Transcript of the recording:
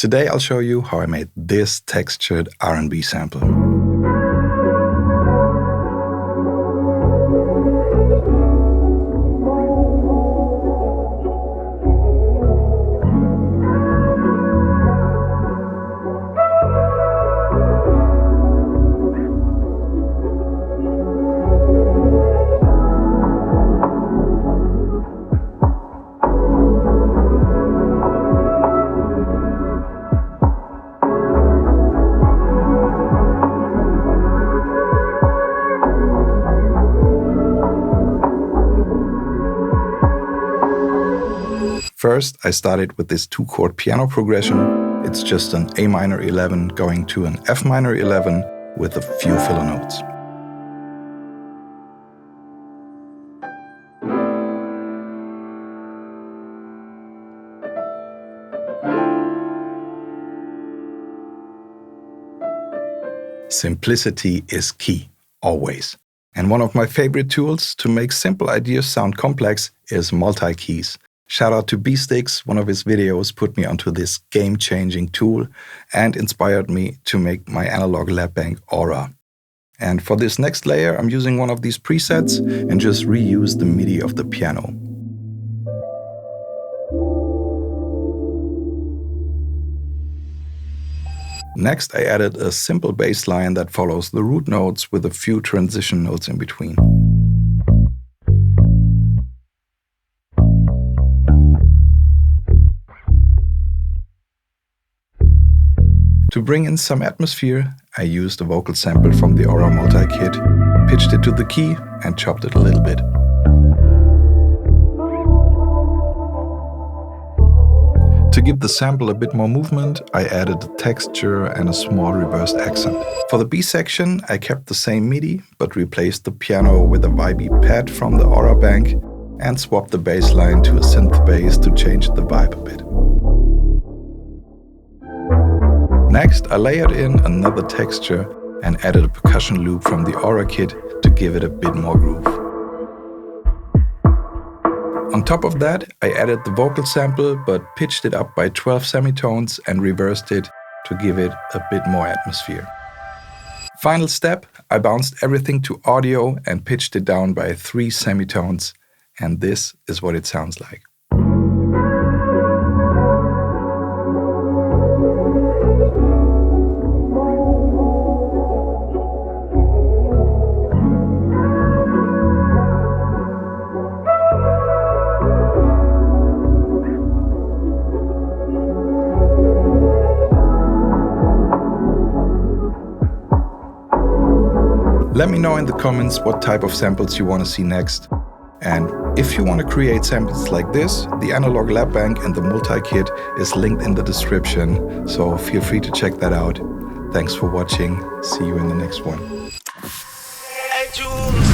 Today I'll show you how I made this textured R&B sample. First, I started with this 2-chord piano progression. It's just an A minor 11 going to an F minor 11 with a few filler notes. Simplicity is key, always. And one of my favorite tools to make simple ideas sound complex is multi-keys. Shout out to B-Sticks, one of his videos put me onto this game-changing tool and inspired me to make my analog lap bank Aura. And for this next layer, I'm using one of these presets and just reuse the MIDI of the piano. Next, I added a simple bass line that follows the root notes with a few transition notes in between. To bring in some atmosphere, I used a vocal sample from the Aura multi-kit, pitched it to the key and chopped it a little bit. To give the sample a bit more movement, I added a texture and a small reversed accent. For the B section, I kept the same MIDI, but replaced the piano with a vibey pad from the Aura bank and swapped the bass line to a synth bass to change the vibe a bit. Next, I layered in another texture and added a percussion loop from the Aura kit to give it a bit more groove. On top of that, I added the vocal sample but pitched it up by 12 semitones and reversed it to give it a bit more atmosphere. Final step, I bounced everything to audio and pitched it down by 3 semitones, and this is what it sounds like. Let me know in the comments what type of samples you want to see next. And if you want to create samples like this, the analog lap bank and the multi-kit is linked in the description, so feel free to check that out. Thanks for watching. See you in the next one. ApeTunes.